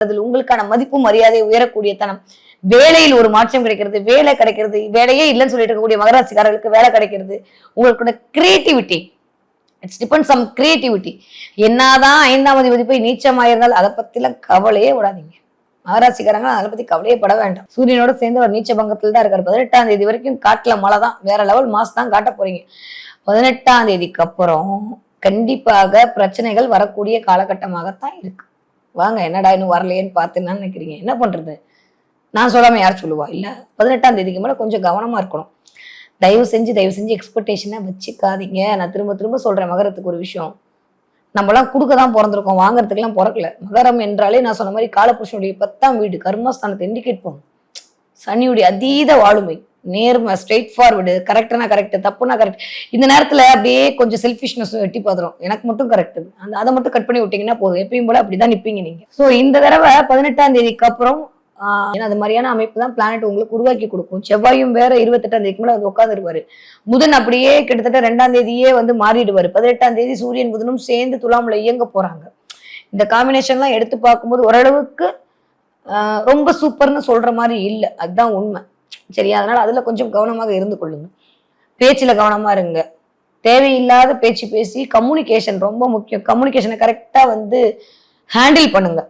அதில் உங்களுக்கான மதிப்பு மரியாதை உயரக்கூடிய தனம், வேலையில் ஒரு மாற்றம் கிடைக்கிறது, வேலை கிடைக்கிறது, வேலையே இல்லைன்னு சொல்லிட்டு இருக்கக்கூடிய மகராசிக்காரர்களுக்கு வேலை கிடைக்கிறது, உங்களுடைய creativity, it's depends some creativity. என்னதான் 5ஆம் அதிபதி போய் நீச்சமாயிருந்தால் அதை பத்திலாம் கவலையே விடாதீங்க. மகராசிக்காரங்க அதை பத்தி கவலையே பட வேண்டாம். சூரியனோட சேர்ந்து ஒரு நீச்ச பங்கத்தில் தான் இருக்காரு. 18ஆம் தேதி வரைக்கும் காட்டுல மழை தான், வேற லெவல் மாஸ் தான் காட்ட போறீங்க. 18ஆம் தேதிக்கு அப்புறம் கண்டிப்பாக பிரச்சனைகள் வரக்கூடிய காலகட்டமாகத்தான் இருக்கு. வாங்க, என்னடா இன்னும் வரலையேன்னு பார்த்துன்னு நினைக்கிறீங்க. என்ன பண்றது, நான் சொல்லாம யார் சொல்லுவா? இல்ல, 18ஆம் தேதிக்கு மேல கொஞ்சம் கவனமா இருக்கணும். தயவு செஞ்சு எக்ஸ்பெக்டேஷனை வச்சுக்காதீங்க. நான் திரும்ப திரும்ப சொல்றேன், மகரத்துக்கு ஒரு விஷயம், நம்மளாம் கொடுக்க தான் பிறந்திருக்கோம், வாங்குறதுக்கெல்லாம் பிறக்கல. மகரம் என்றாலே நான் சொன்ன மாதிரி காலபுருஷனுடைய 10ஆம் வீடு, கர்மஸ்தானத்தை இண்டிகேட் பண்ணும். சனியுடைய அதீத ஆளுமை, நேர்மை, ஸ்ட்ரெயிட் ஃபார்வர்டு, கரெக்டனா கரெக்ட், தப்புனா கரெக்ட். இந்த நேரத்துல அப்படியே கொஞ்சம் செல்ஃபிஷ்னஸ் எட்டி பார்த்துரும், எனக்கு மட்டும் கரெக்ட், அதை மட்டும் கட் பண்ணி விட்டீங்கன்னா போதும், எப்பயும் போல அப்படிதான் நிப்பீங்க நீங்க. ஸோ இந்த தடவை 18ஆம் தேதிக்கு அப்புறம் அது மாதிரியான அமைப்பு தான் பிளானட் உங்களுக்கு உருவாக்கி கொடுக்கும். செவ்வாயும் வேற 28ஆம் தேதிக்கு மேல வந்து உட்காந்துருவாரு. புதன் அப்படியே கிட்டத்தட்ட 2ஆம் தேதியே வந்து மாறிடுவாரு. 18ஆம் தேதி சூரியன் புதனும் சேர்ந்து துலாம்ல இயங்க போறாங்க. இந்த காம்பினேஷன்லாம் எடுத்து பார்க்கும்போது ஓரளவுக்கு ரொம்ப சூப்பர்னு சொல்ற மாதிரி இல்லை, அதுதான் உண்மை. சரியா? அதனால அதுல கொஞ்சம் கவனமாக இருந்து கொள்ளுங்க. பேச்சுல கவனமா இருங்க. தேவையில்லாத பேச்சு பேசி கம்யூனிகேஷன் ரொம்ப முக்கியம். கம்யூனிகேஷனை கரெக்டா வந்து ஹேண்டில் பண்ணுங்க.